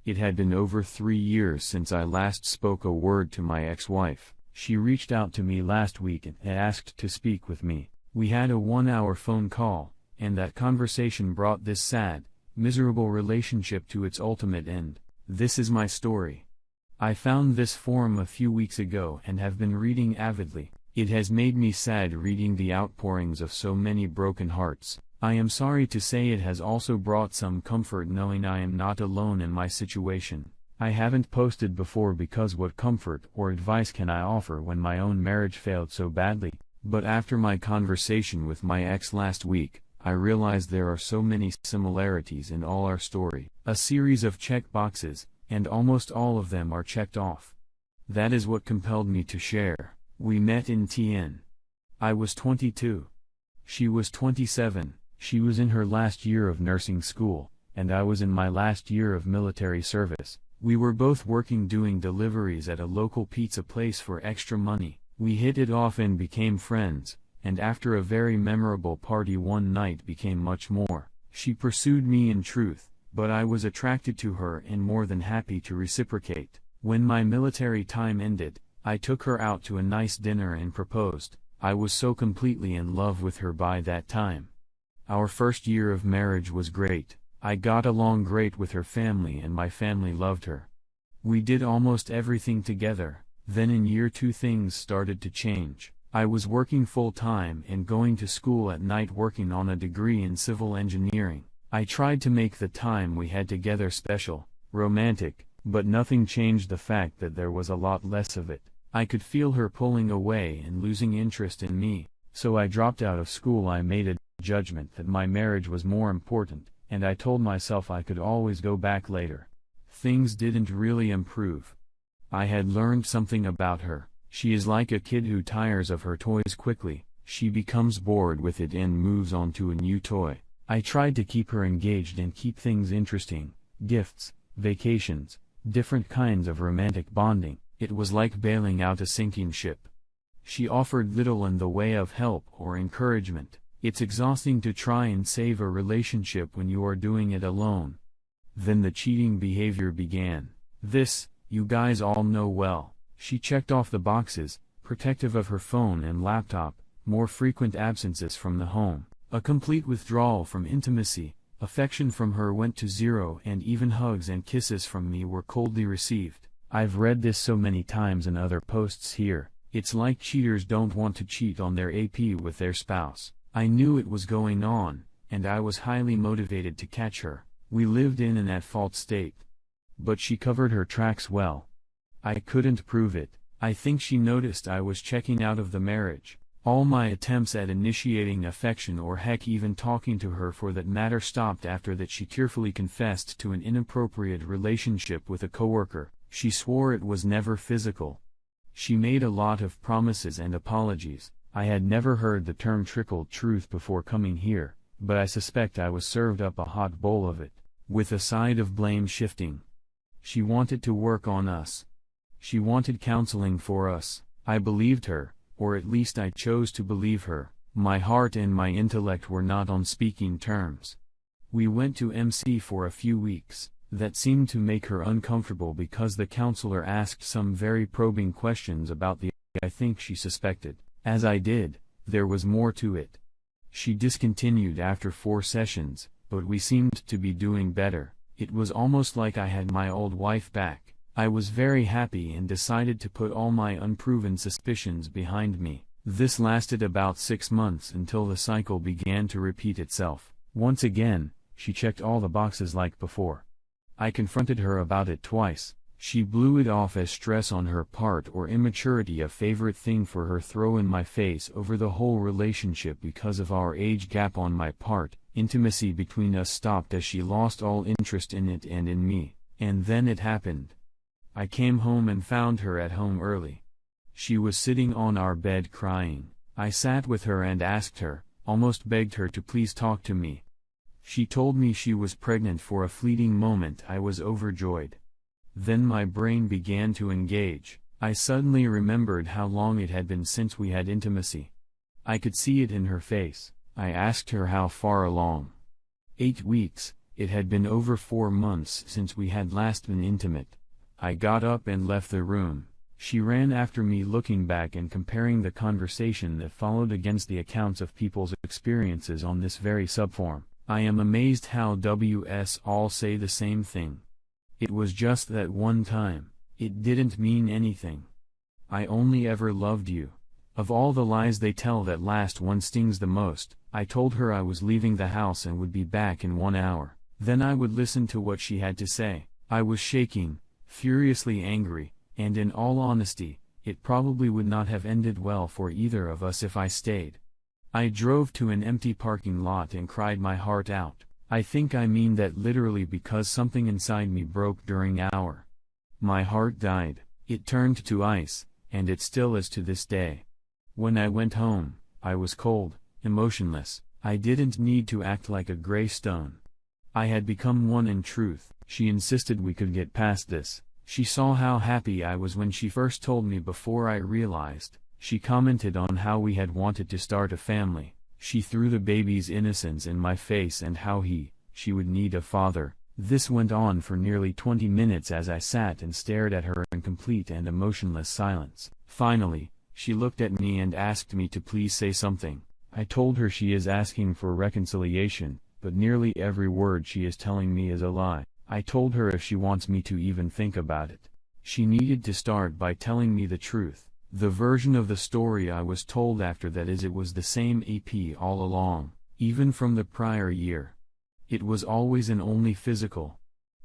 It had been over 3 years since I last spoke a word to my ex-wife. She reached out to me last week and asked to speak with me. We had a 1-hour phone call, and that conversation brought this sad, miserable relationship to its ultimate end. This is my story. I found this forum a few weeks ago and have been reading avidly. It has made me sad reading the outpourings of so many broken hearts. I am sorry to say it has also brought some comfort knowing I am not alone in my situation. I haven't posted before because what comfort or advice can I offer when my own marriage failed so badly? But after my conversation with my ex last week, I realized there are so many similarities in all our story. A series of check boxes, and almost all of them are checked off. That is what compelled me to share. We met in TN. I was 22. She was 27. She was in her last year of nursing school, and I was in my last year of military service. We were both working doing deliveries at a local pizza place for extra money. We hit it off and became friends, and after a very memorable party one night became much more. She pursued me in truth, but I was attracted to her and more than happy to reciprocate. When my military time ended, I took her out to a nice dinner and proposed. I was so completely in love with her by that time. Our first year of marriage was great. I got along great with her family and my family loved her. We did almost everything together. Then in year 2 things started to change. I was working full-time and going to school at night working on a degree in civil engineering. I tried to make the time we had together special, romantic, but nothing changed the fact that there was a lot less of it. I could feel her pulling away and losing interest in me, so I dropped out of school. I made a judgment that my marriage was more important, and I told myself I could always go back later. Things didn't really improve. I had learned something about her. She is like a kid who tires of her toys quickly. She becomes bored with it and moves on to a new toy. I tried to keep her engaged and keep things interesting, gifts, vacations, different kinds of romantic bonding. It was like bailing out a sinking ship. She offered little in the way of help or encouragement. It's exhausting to try and save a relationship when you are doing it alone. Then the cheating behavior began. This, you guys all know well. She checked off the boxes, protective of her phone and laptop, more frequent absences from the home, a complete withdrawal from intimacy. Affection from her went to zero and even hugs and kisses from me were coldly received. I've read this so many times in other posts here. It's like cheaters don't want to cheat on their AP with their spouse. I knew it was going on, and I was highly motivated to catch her. We lived in an at-fault state. But she covered her tracks well. I couldn't prove it. I think she noticed I was checking out of the marriage. All my attempts at initiating affection or heck even talking to her for that matter stopped after that. She tearfully confessed to an inappropriate relationship with a coworker. She swore it was never physical. She made a lot of promises and apologies. I had never heard the term trickled truth before coming here, but I suspect I was served up a hot bowl of it, with a side of blame shifting. She wanted to work on us. She wanted counseling for us. I believed her, or at least I chose to believe her. My heart and my intellect were not on speaking terms. We went to MC for a few weeks. That seemed to make her uncomfortable because the counselor asked some very probing questions about the I think she suspected. As I did, there was more to it. She discontinued after 4 sessions, but we seemed to be doing better. It was almost like I had my old wife back. I was very happy and decided to put all my unproven suspicions behind me. This lasted about 6 months until the cycle began to repeat itself. Once again, she checked all the boxes like before. I confronted her about it twice. She blew it off as stress on her part or immaturity, a favorite thing for her throw in my face over the whole relationship because of our age gap on my part. Intimacy between us stopped as she lost all interest in it and in me. And then it happened. I came home and found her at home early. She was sitting on our bed crying. I sat with her and asked her, almost begged her to please talk to me. She told me she was pregnant. For a fleeting moment I was overjoyed. Then my brain began to engage. I suddenly remembered how long it had been since we had intimacy. I could see it in her face. I asked her how far along. 8 weeks, It had been over 4 months since we had last been intimate. I got up and left the room. She ran after me, looking back and comparing the conversation that followed against the accounts of people's experiences on this very subforum. I am amazed how WS all say the same thing. It was just that one time. It didn't mean anything. I only ever loved you. Of all the lies they tell, that last one stings the most. I told her I was leaving the house and would be back in 1 hour. Then I would listen to what she had to say. I was shaking, furiously angry, and in all honesty, it probably would not have ended well for either of us if I stayed. I drove to an empty parking lot and cried my heart out. I think I mean that literally, because something inside me broke during our. My heart died. It turned to ice, and it still is to this day. When I went home, I was cold, emotionless. I didn't need to act like a gray stone. I had become one in truth. She insisted we could get past this. She saw how happy I was when she first told me before I realized. She commented on how we had wanted to start a family. She threw the baby's innocence in my face and how she would need a father. This went on for nearly 20 minutes as I sat and stared at her in complete and emotionless silence. Finally, she looked at me and asked me to please say something. I told her she is asking for reconciliation, but nearly every word she is telling me is a lie. I told her if she wants me to even think about it, she needed to start by telling me the truth. The version of the story I was told after that is it was the same AP all along, even from the prior year. It was always and only physical.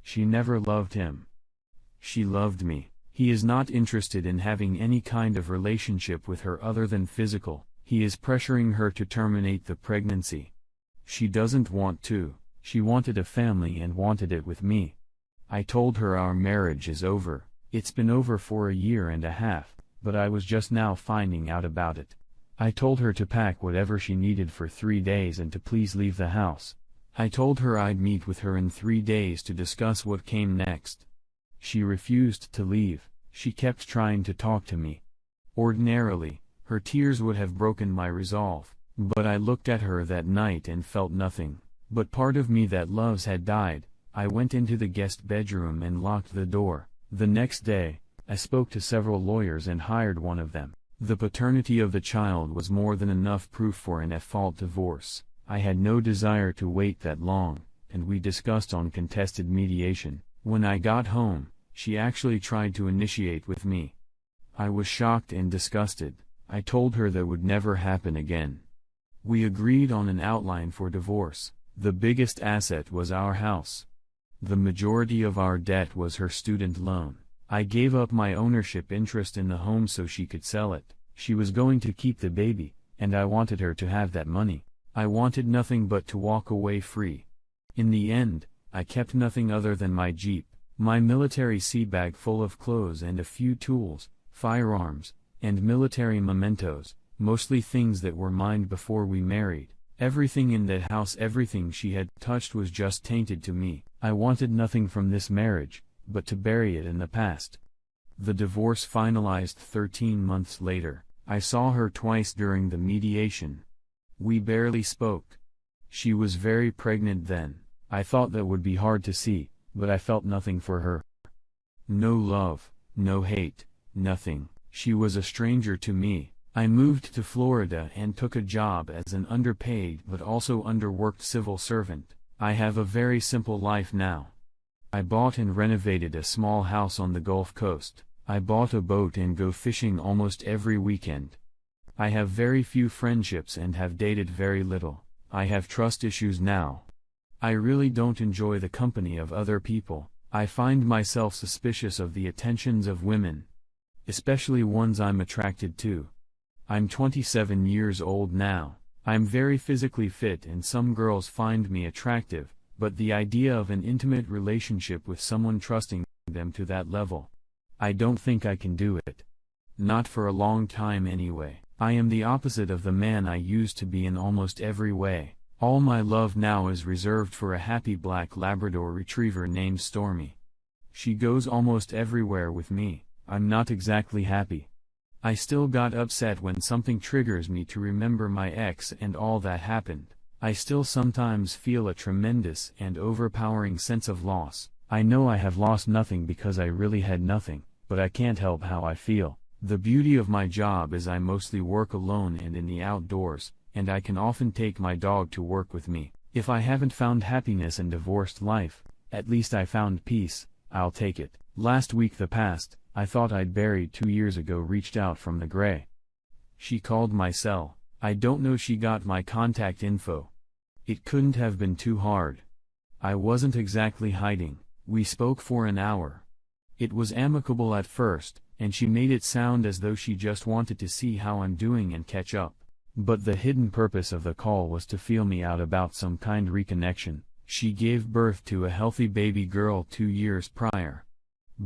She never loved him. She loved me. He is not interested in having any kind of relationship with her other than physical. He is pressuring her to terminate the pregnancy. She doesn't want to. She wanted a family and wanted it with me. I told her our marriage is over. It's been over for 1.5 years, but I was just now finding out about it. I told her to pack whatever she needed for 3 days and to please leave the house. I told her I'd meet with her in 3 days to discuss what came next. She refused to leave. She kept trying to talk to me. Ordinarily, her tears would have broken my resolve, but I looked at her that night and felt nothing. But part of me that loves had died. I went into the guest bedroom and locked the door. The next day, I spoke to several lawyers and hired one of them. The paternity of the child was more than enough proof for an at-fault divorce. I had no desire to wait that long, and we discussed on contested mediation. When I got home, she actually tried to initiate with me. I was shocked and disgusted. I told her that would never happen again. We agreed on an outline for divorce. The biggest asset was our house. The majority of our debt was her student loan. I gave up my ownership interest in the home so she could sell it. She was going to keep the baby, and I wanted her to have that money. I wanted nothing but to walk away free. In the end, I kept nothing other than my Jeep, my military sea bag full of clothes and a few tools, firearms, and military mementos, mostly things that were mine before we married. Everything in that house, everything she had touched was just tainted to me. I wanted nothing from this marriage, but to bury it in the past. The divorce finalized 13 months later. I saw her twice during the mediation. We barely spoke. She was very pregnant then. I thought that would be hard to see, but I felt nothing for her. No love, no hate, nothing. She was a stranger to me. I moved to Florida and took a job as an underpaid but also underworked civil servant. I have a very simple life now. I bought and renovated a small house on the Gulf Coast. I bought a boat and go fishing almost every weekend. I have very few friendships and have dated very little. I have trust issues now. I really don't enjoy the company of other people. I find myself suspicious of the attentions of women, especially ones I'm attracted to. I'm 27 years old now. I'm very physically fit and some girls find me attractive, but the idea of an intimate relationship with someone, trusting them to that level, I don't think I can do it. Not for a long time anyway. I am the opposite of the man I used to be in almost every way. All my love now is reserved for a happy black Labrador retriever named Stormy. She goes almost everywhere with me. I'm not exactly happy. I still got upset when something triggers me to remember my ex and all that happened. I still sometimes feel a tremendous and overpowering sense of loss. I know I have lost nothing because I really had nothing, but I can't help how I feel. The beauty of my job is I mostly work alone and in the outdoors, and I can often take my dog to work with me. If I haven't found happiness in divorced life, at least I found peace. I'll take it. Last week the past, I thought I'd buried 2 years ago, reached out from the gray. She called my cell. I don't know, she got my contact info. It couldn't have been too hard. I wasn't exactly hiding. We spoke for an hour. It was amicable at first, and she made it sound as though she just wanted to see how I'm doing and catch up. But the hidden purpose of the call was to feel me out about some kind reconnection. She gave birth to a healthy baby girl 2 years prior.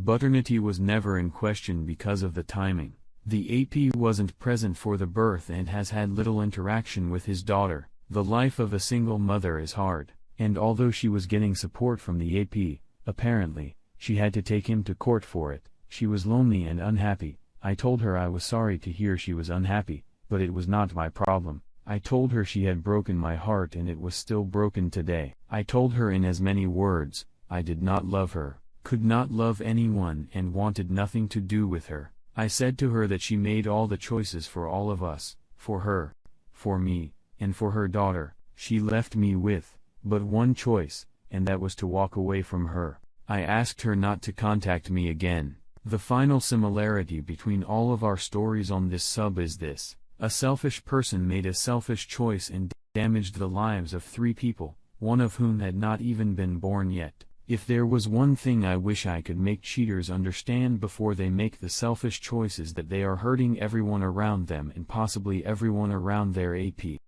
Paternity was never in question because of the timing. The AP wasn't present for the birth and has had little interaction with his daughter. The life of a single mother is hard, and although she was getting support from the AP, apparently, she had to take him to court for it. She was lonely and unhappy. I told her I was sorry to hear she was unhappy, but it was not my problem. I told her she had broken my heart and it was still broken today. I told her in as many words, I did not love her, could not love anyone and wanted nothing to do with her. I said to her that she made all the choices for all of us, for her, for me, and for her daughter. She left me with but one choice, and that was to walk away from her. I asked her not to contact me again. The final similarity between all of our stories on this sub is this. A selfish person made a selfish choice and damaged the lives of 3 people, one of whom had not even been born yet. If there was one thing I wish I could make cheaters understand before they make the selfish choices, that they are hurting everyone around them and possibly everyone around their AP.